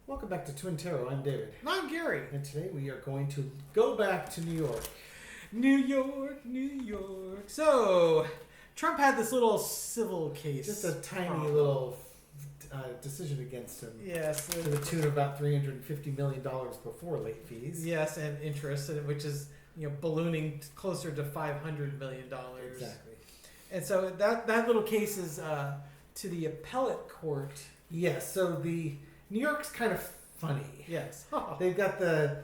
Welcome back to Twin Tarot. I'm David. And I'm Gary. And today we are going to go back to New York. New York, New York. So, Trump had this little civil case. Just a tiny little decision against him. Yes. To the tune of about $350 million before late fees. Yes, and interest, which is ballooning closer to $500 million. Exactly. And so that little case is to the Appellate Court. Yes, so the New York's kind of funny. Yes. They've got the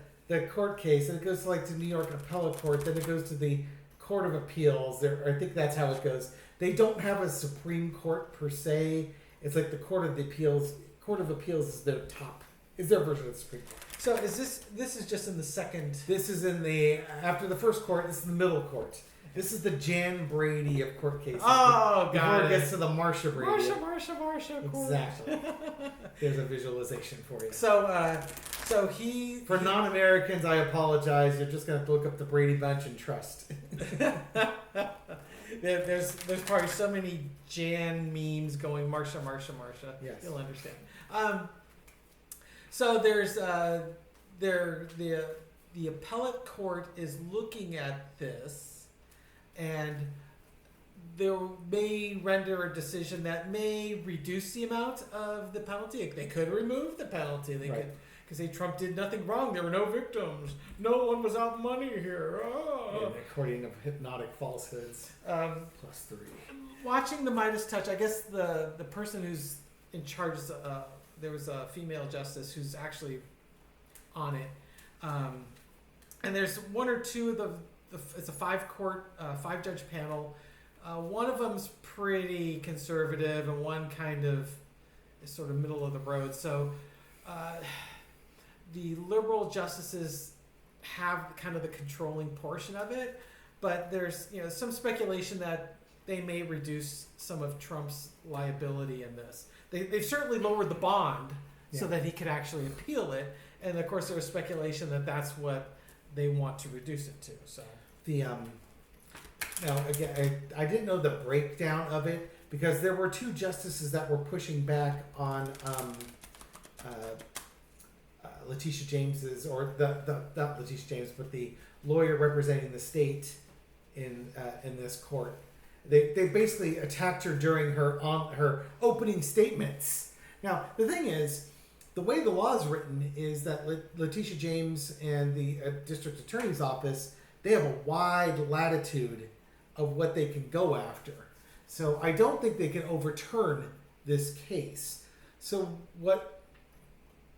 court case, and it goes to New York Appellate Court, then it goes to the Court of Appeals. I think that's how it goes. They don't have a Supreme Court per se. It's like the Court of Appeals. Court of Appeals is their version of the Supreme Court. So this is just in the second. This is after the first court. This is the middle court. This is the Jan Brady of court cases. Oh, before it gets to the Marsha Brady. Marsha. Court. Exactly. There's a visualization for you. So he for non-Americans, I apologize. You're just gonna have to look up the Brady Bunch and trust. There's probably so many Jan memes going Marsha. Yes. You'll understand. So there's the appellate court is looking at this, and they may render a decision that may reduce the amount of the penalty. They could remove the penalty. They could, because Trump did nothing wrong. There were no victims. No one was out money here. Oh. Yeah, according to hypnotic falsehoods. +3. Watching the Midas touch, I guess the person who's in charge is there was a female justice who's actually on it. And there's one or two of it's a 5-judge panel. One of them's pretty conservative, and one kind of is sort of middle of the road. So the liberal justices have kind of the controlling portion of it, but there's some speculation that they may reduce some of Trump's liability in this. They've certainly lowered the bond so that he could actually appeal it, and of course there was speculation that that's what they want to reduce it to. So now again, I didn't know the breakdown of it, because there were 2 justices that were pushing back on Letitia James's, or not Letitia James, but the lawyer representing the state in this court. They basically attacked her during her opening statements. Now the thing is, the way the law is written is that Letitia James and the district attorney's office, they have a wide latitude of what they can go after. So I don't think they can overturn this case. So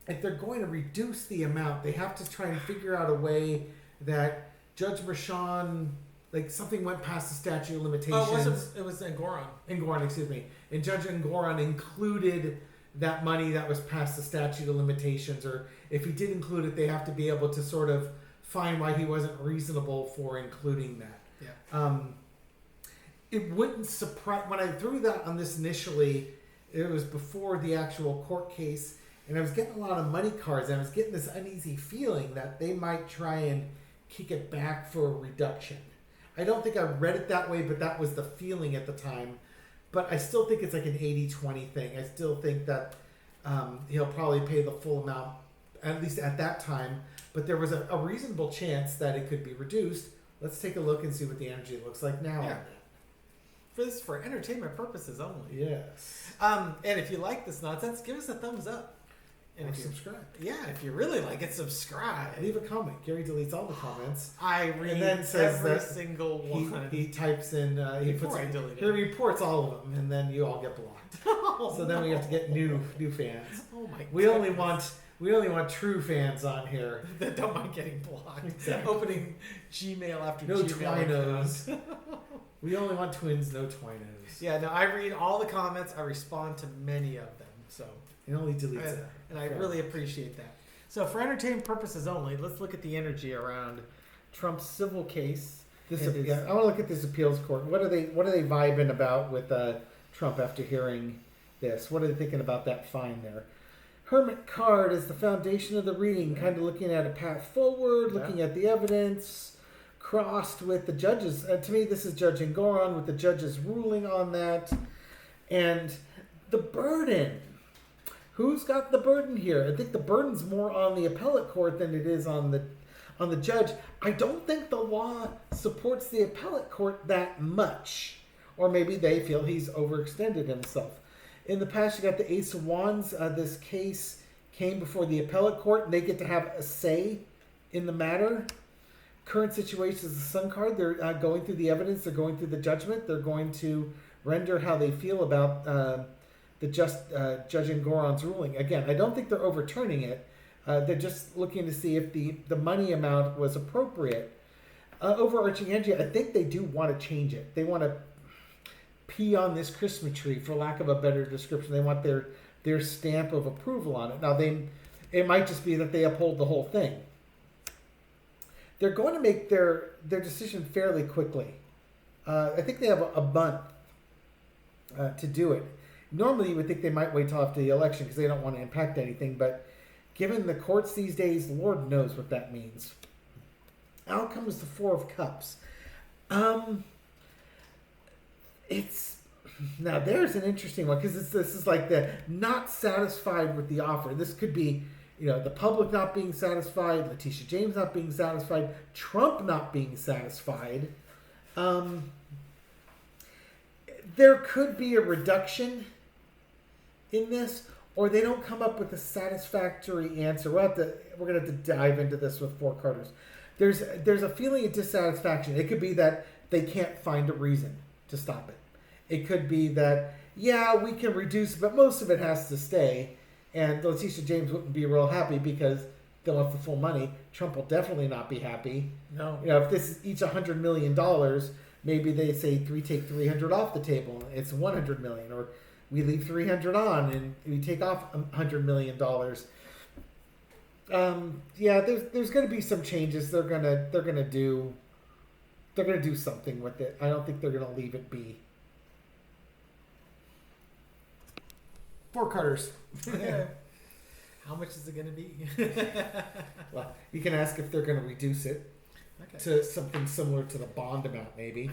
if they're going to reduce the amount, they have to try and figure out a way that Judge Mershon, something went past the statute of limitations. It was Engoron. Engoron, excuse me. And Judge Engoron included that money that was past the statute of limitations, or if he did include it, they have to be able to sort of find why he wasn't reasonable for including that. Yeah. It wouldn't surprise, when I threw that on this initially, it was before the actual court case, and I was getting a lot of money cards, and I was getting this uneasy feeling that they might try and kick it back for a reduction. I don't think I read it that way, but that was the feeling at the time. But I still think it's like an 80-20 thing. I still think that he'll probably pay the full amount, at least at that time. But there was a reasonable chance that it could be reduced. Let's take a look and see what the energy looks like now. Yeah. For entertainment purposes only. Yes. And if you like this nonsense, give us a thumbs up. And if subscribe. Yeah, if you really like it, subscribe. Leave a comment. Gary deletes all the comments. I read and then says every that single one. He types in. He reports all of them, and then you all get blocked. So then we have to get new fans. Oh my! We only want true fans on here that don't mind getting blocked. Exactly. Opening Gmail after no Gmail. Twinos. We only want twins, no Twinos. Yeah, no, I read all the comments. I respond to many of them. So. It only deletes it. And I really appreciate that. So for entertainment purposes only, let's look at the energy around Trump's civil case. I want to look at this appeals court. What are they vibing about with Trump after hearing this? What are they thinking about that fine there? Hermit card is the foundation of the reading, kind of looking at a path forward, looking at the evidence, crossed with the judges. To me, this is Judge Engoron with the judges ruling on that. And the burden. who's got the burden here? I think the burden's more on the appellate court than it is on the judge. I don't think the law supports the appellate court that much. Or maybe they feel he's overextended himself. In the past, you got the Ace of Wands. This case came before the appellate court, and they get to have a say in the matter. Current situation is the Sun card. They're going through the evidence. They're going through the judgment. They're going to render how they feel about the Judge Ngoron's ruling. Again, I don't think they're overturning it. They're just looking to see if the money amount was appropriate. Overarching energy, I think they do want to change it. They want to pee on this Christmas tree, for lack of a better description. They want their stamp of approval on it. Now, it might just be that they uphold the whole thing. They're going to make their decision fairly quickly. I think they have a month to do it. Normally, you would think they might wait till after the election because they don't want to impact anything. But given the courts these days, Lord knows what that means. Out comes the Four of Cups. Now there's an interesting one because this is like the not satisfied with the offer. This could be, the public not being satisfied, Letitia James not being satisfied, Trump not being satisfied. There could be a reduction in this, or they don't come up with a satisfactory answer. We're going to have to dive into this with four carders. There's a feeling of dissatisfaction. It could be that they can't find a reason to stop it. It could be that, we can reduce, but most of it has to stay. And Letitia James wouldn't be real happy because they want the full money. Trump will definitely not be happy. No. If this is each $100 million, maybe they say we take 300 off the table. It's 100 million, or we leave 300 on and we take off $100 million. There's going to be some changes. They're gonna do something with it. I don't think they're gonna leave it be. Four carders. How much is it going to be? Well, you can ask if they're going to reduce it to something similar to the bond amount, maybe.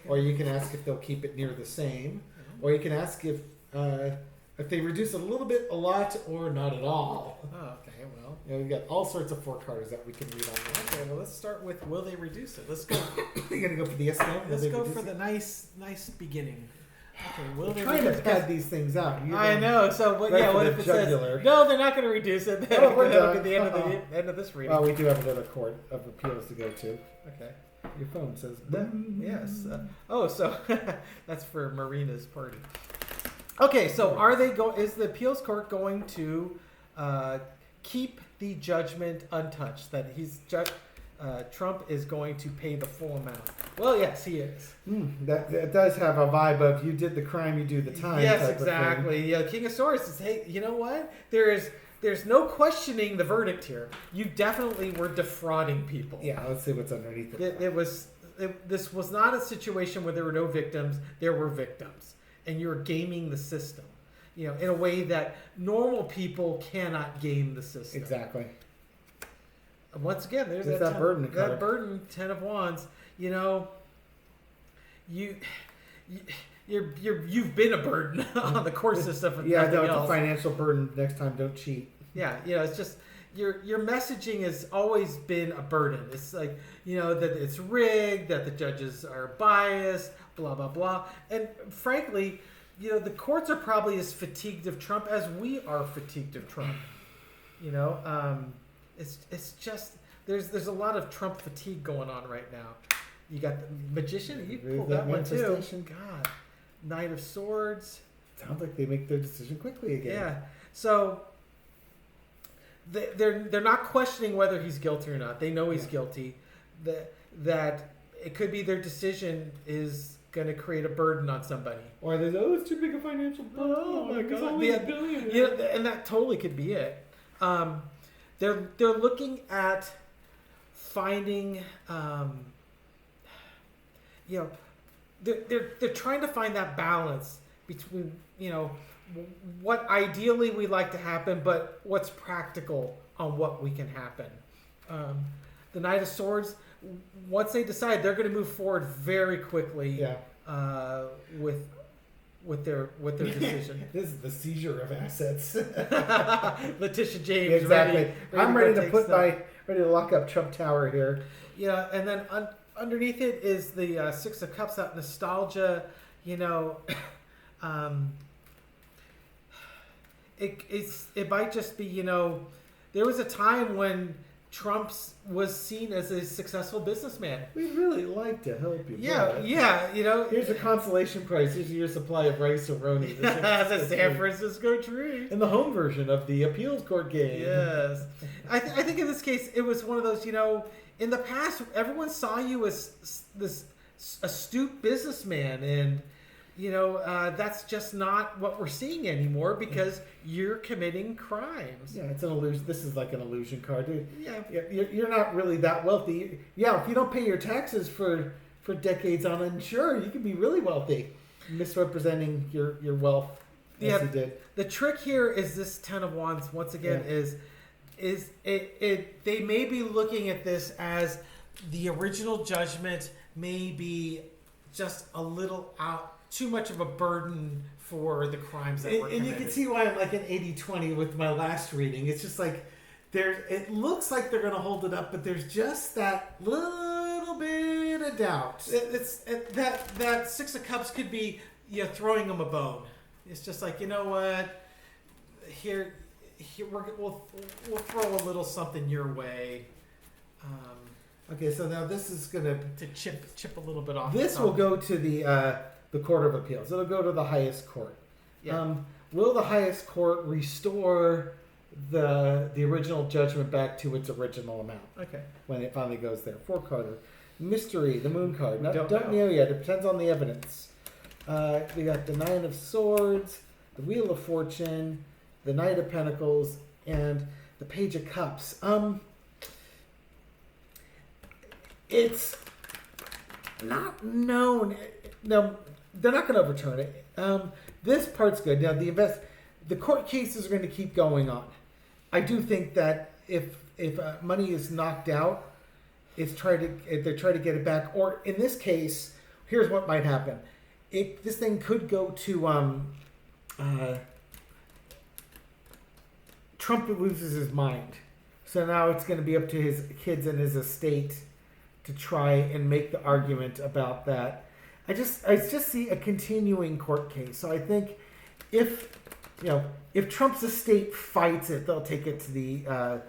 Or you can ask if they'll keep it near the same. Or you can ask if they reduce it a little bit, a lot, or not at all. Oh, okay. Well, we've got all sorts of four carders that we can read on. Okay. Well, let's start with will they reduce it? Let's go. You're gonna go for the yes no. Let's go for the nice beginning. Okay, will they trying to pad these things out. I know. So, what if it says no? They're not going to reduce it. That'll be the end of this reading. Well, we do have another court of appeals to go to. Okay. Your phone says. Yes. So that's for Marina's party. Okay. So is the appeals court going to keep the judgment untouched? That Trump is going to pay the full amount. Well, yes, he is. That does have a vibe of you did the crime, you do the time. Yes, exactly. Yeah, King of Swords says, hey, you know what? There's no questioning the verdict here. You definitely were defrauding people. Yeah, let's see what's underneath it. This was not a situation where there were no victims. There were victims, and you're gaming the system. In a way that normal people cannot game the system. Exactly. Once again, there's that burden. That burden, 10 of Wands. You've been a burden on the court system. Yeah, it's a financial burden. Next time, don't cheat. Yeah, it's just your messaging has always been a burden. It's like that it's rigged, that the judges are biased, blah blah blah. And frankly, the courts are probably as fatigued of Trump as we are fatigued of Trump. It's just there's a lot of Trump fatigue going on right now. You got the Magician, you pulled that one too. God, Knight of Swords. Sounds like they make their decision quickly again. Yeah, so they're not questioning whether he's guilty or not. They know he's guilty. That it could be their decision is going to create a burden on somebody. Or there's it's too big a financial burden. Oh my God, only $1 billion. And that totally could be it. They're looking at finding, they're trying to find that balance between, what ideally we'd like to happen, but what's practical on what we can happen. The Knight of Swords, once they decide, they're going to move forward very quickly with decision. This is the seizure of assets. Letitia James. Exactly. I'm ready to ready to lock up Trump Tower here. Yeah, and then underneath it is the Six of Cups, that nostalgia. You know, it might just be, you know, there was a time when Trump was seen as a successful businessman. We'd really like to help you. Yeah, yeah, you know. Here's a consolation prize. Here's your supply of rice roni. The San Francisco tree. And the home version of the appeals court game. Yes. I think in this case, it was one of those, you know, in the past, everyone saw you as this astute businessman, and you know, that's just not what we're seeing anymore because you're committing crimes. Yeah, it's an illusion. This is like an illusion card, dude. Yeah. You're not really that wealthy. Yeah, if you don't pay your taxes for decades on it, sure, you can be really wealthy, misrepresenting your wealth. As you did. The trick here is this Ten of Wands. Once again, is they may be looking at this as the original judgment may be just a little too much of a burden for the crimes that were committed. And you can see why I'm like an 80-20 with my last reading. It's just like it looks like they're going to hold it up, but there's just that little bit of doubt. That Six of Cups could be, you know, throwing them a bone. It's just like, you know what, here we'll throw a little something your way. Okay, so now this is gonna chip a little bit off. This will go to the Court of Appeals. It'll go to the highest court. Yeah. Will the highest court restore the original judgment back to its original amount? Okay. When it finally goes there. Four-carder. Mystery, the moon card. Don't know yet. It depends on the evidence. We got the Nine of Swords, the Wheel of Fortune, the Knight of Pentacles, and the Page of Cups. It's not known. No, they're not going to overturn it. This part's good. Now, the court cases are going to keep going on. I do think that if money is knocked out, they try to get it back. Or in this case, here's what might happen. This thing could go to Trump loses his mind. So now it's going to be up to his kids and his estate to try and make the argument about that. I just see a continuing court case. So I think if Trump's estate fights it, they'll take it to the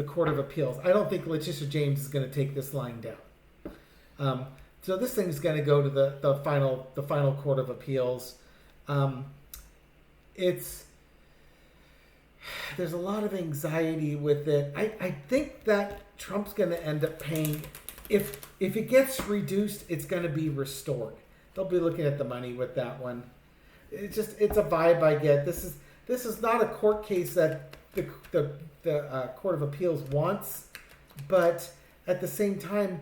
Court of Appeals. I don't think Letitia James is going to take this lying down. So this thing's going to go to the final Court of Appeals. There's a lot of anxiety with it. I think that Trump's going to end up paying. If it gets reduced, it's going to be restored. They'll be looking at the money with that one. It's a vibe I get. This is not a court case that the Court of Appeals wants, but at the same time,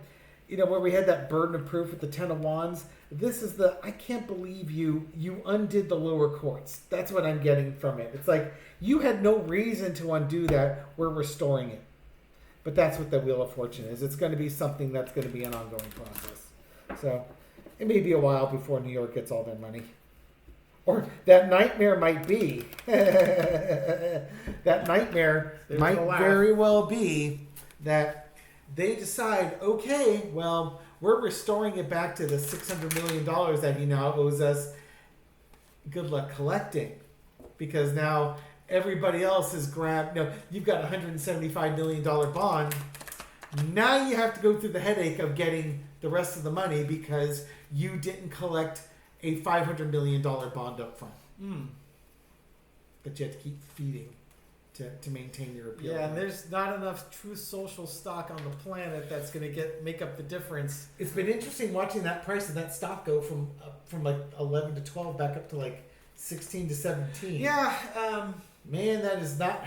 you know, where we had that burden of proof with the Ten of Wands, this is I can't believe you undid the lower courts. That's what I'm getting from it. It's like you had no reason to undo that. We're restoring it. But that's what the Wheel of Fortune is. It's going to be something that's going to be an ongoing process. So it may be a while before New York gets all their money. Or that nightmare might be. That nightmare might very well be that they decide, okay, well, we're restoring it back to the $600 million that he now owes us. Good luck collecting. Because now everybody else has grabbed, you've got a $175 million bond. Now you have to go through the headache of getting the rest of the money because you didn't collect a $500 million bond up front. That you have to keep feeding to maintain your appeal. Yeah, and there's not enough true social stock on the planet that's going to make up the difference. It's been interesting watching that price of that stock go from like 11 to 12 back up to like 16 to 17. Yeah. Man, that is not...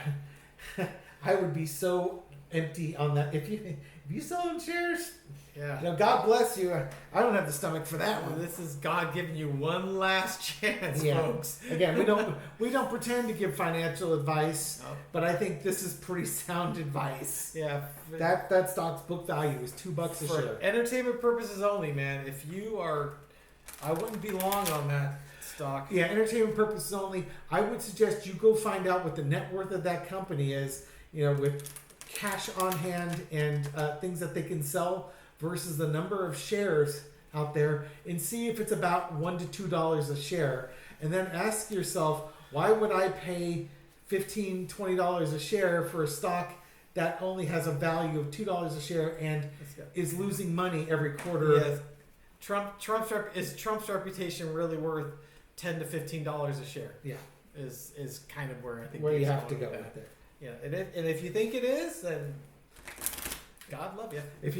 I would be so empty on that. If you sell them shares... Yeah. God bless you. I don't have the stomach for that one. This is God giving you one last chance, folks. Again, we don't pretend to give financial advice, but I think this is pretty sound advice. Yeah. That stock's book value is $2 a share. For entertainment purposes only, man. If you are, I wouldn't be long on that stock. Yeah, entertainment purposes only. I would suggest you go find out what the net worth of that company is, with cash on hand and things that they can sell versus the number of shares out there, and see if it's about $1 to $2 a share. And then ask yourself, why would I pay $15, $20 a share for a stock that only has a value of $2 a share and is losing money every quarter? Yes. Trump's reputation really worth $10 to $15 a share? Yeah, is kind of where I think where you have to go with it. Yeah, and if you think it is, then God love you. If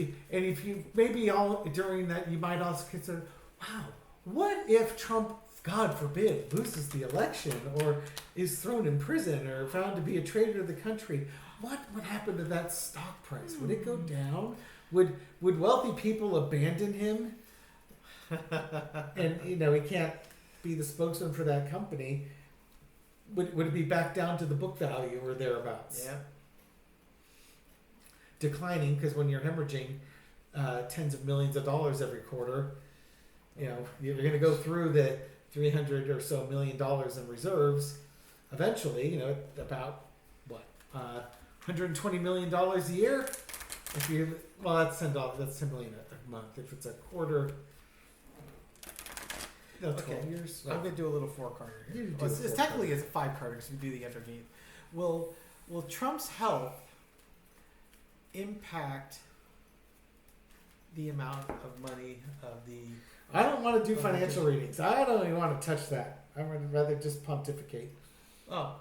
you maybe all during that, you might also consider, wow, what if Trump, God forbid, loses the election or is thrown in prison or found to be a traitor to the country? What would happen to that stock price? Would it go down? Would wealthy people abandon him? And he can't be the spokesman for that company. Would it be back down to the book value or thereabouts? Yeah. Declining, because when you're hemorrhaging tens of millions of dollars every quarter, you're going to go through the $300 or so million in reserves. Eventually, about what $120 million a year. If that's $10. That's $10 million a month. If it's a quarter, 12 years. I'm going to do a little 4-carder here. It's technically it's a 5-carder because we do the underneath. Will Trump's health impact the amount of money of the? I don't want to do financial readings. I don't even want to touch that. I would rather just pontificate. Oh,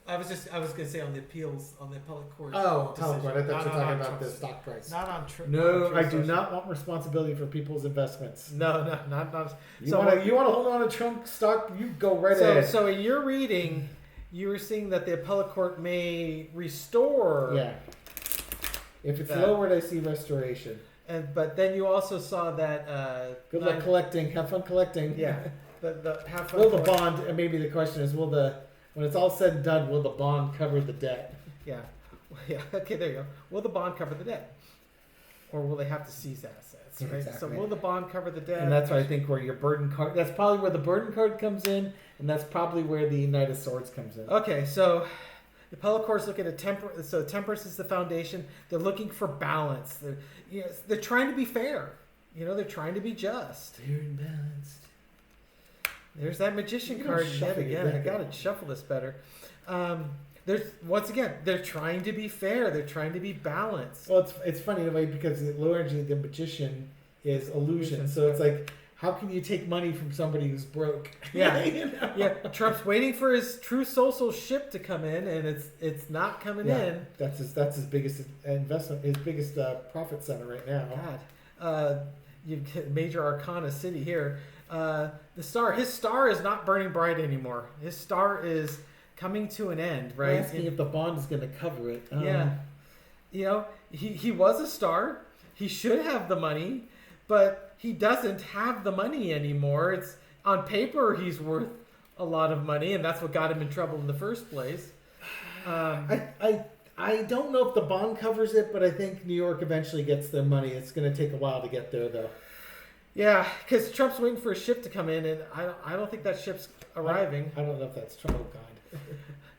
I was going to say on the appeals on the appellate court. Oh, appellate court. I thought you were talking about Trump's, the stock price. Not on No, I do not want responsibility for people's investments. No, not. You want to hold on to Trump stock? You go right ahead. So in your reading, you were seeing that the appellate court may restore. Yeah. If it's lowered, I see restoration. But then you also saw that. Good luck collecting. Have fun collecting. Yeah. The have fun. Will the bond? And maybe the question is, when it's all said and done, will the bond cover the debt? Yeah. Yeah. Okay. There you go. Will the bond cover the debt, or will they have to seize assets? Right. Exactly. So will the bond cover the debt? And that's what I think where your burden card. That's probably where the burden card comes in, and that's probably where the Knight of Swords comes in. Okay. So. The appellate court's looking at temperance. So temperance is the foundation. They're looking for balance. They're trying to be fair. They're trying to be just. Fair and balanced. There's that magician card yet again. I gotta shuffle this better. They're trying to be fair. They're trying to be balanced. Well, it's funny in a way because largely the magician is illusion. So it's like, how can you take money from somebody who's broke? Yeah, yeah. Trump's waiting for his true social ship to come in, and it's not coming in. That's his biggest investment, his biggest profit center right now. God, you get major arcana city here. His star is not burning bright anymore. His star is coming to an end. Right. I'm asking if the bond is going to cover it. Yeah, he was a star. He should have the money, but he doesn't have the money anymore. It's on paper he's worth a lot of money, and that's what got him in trouble in the first place. I don't know if the bond covers it, but I think New York eventually gets their money. It's going to take a while to get there, though. Yeah, because Trump's waiting for a ship to come in, and I don't think that ship's arriving. I don't know if that's Trump. Oh, God.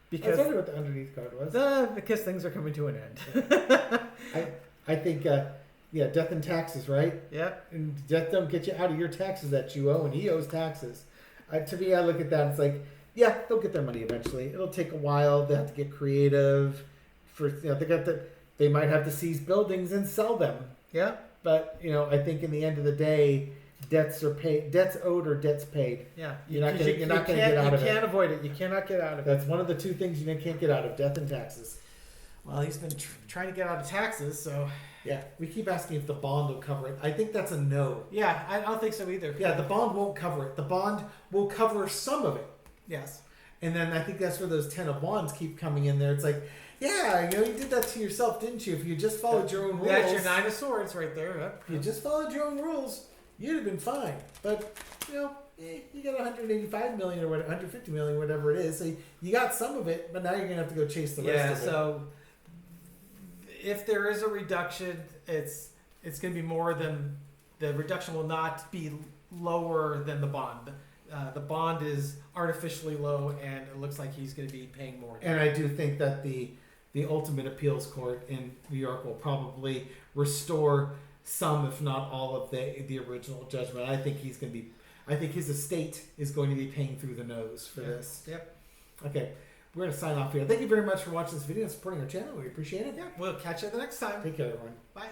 Because I wonder what the underneath card was. Because things are coming to an end. I think, death and taxes, right? Yeah. And death don't get you out of your taxes that you owe, and he owes taxes. To me, I look at that, it's like, yeah, they'll get their money eventually. It'll take a while. They have to get creative. They might have to seize buildings and sell them. Yeah. But, I think in the end of the day, debts are paid. Debts owed or debts paid. Yeah. You're not going to get out of it. You can't avoid it. You cannot get out of it. That's one of the two things you can't get out of, death and taxes. Well, he's been trying to get out of taxes, so... Yeah, we keep asking if the bond will cover it. I think that's a no. Yeah, I don't think so either. Yeah, the bond won't cover it. The bond will cover some of it. Yes. And then I think that's where those 10 of wands keep coming in there. It's like, yeah, you did that to yourself, didn't you? If you just followed your own rules. That's your 9 of swords right there. Yep. If you just followed your own rules, you'd have been fine. But, you got 185 million or 150 million, whatever it is. So you got some of it, but now you're going to have to go chase the rest of it. Yeah, so... If there is a reduction, it's going to be more than the reduction will not be lower than the bond. the bond is artificially low, and it looks like he's going to be paying more. And I do think that the ultimate appeals court in New York will probably restore some, if not all, of the original judgment. I think his estate is going to be paying through the nose for this. Yep. Okay, we're going to sign off here. Thank you very much for watching this video and supporting our channel. We appreciate it. Yeah, we'll catch you the next time. Take care, everyone. Bye.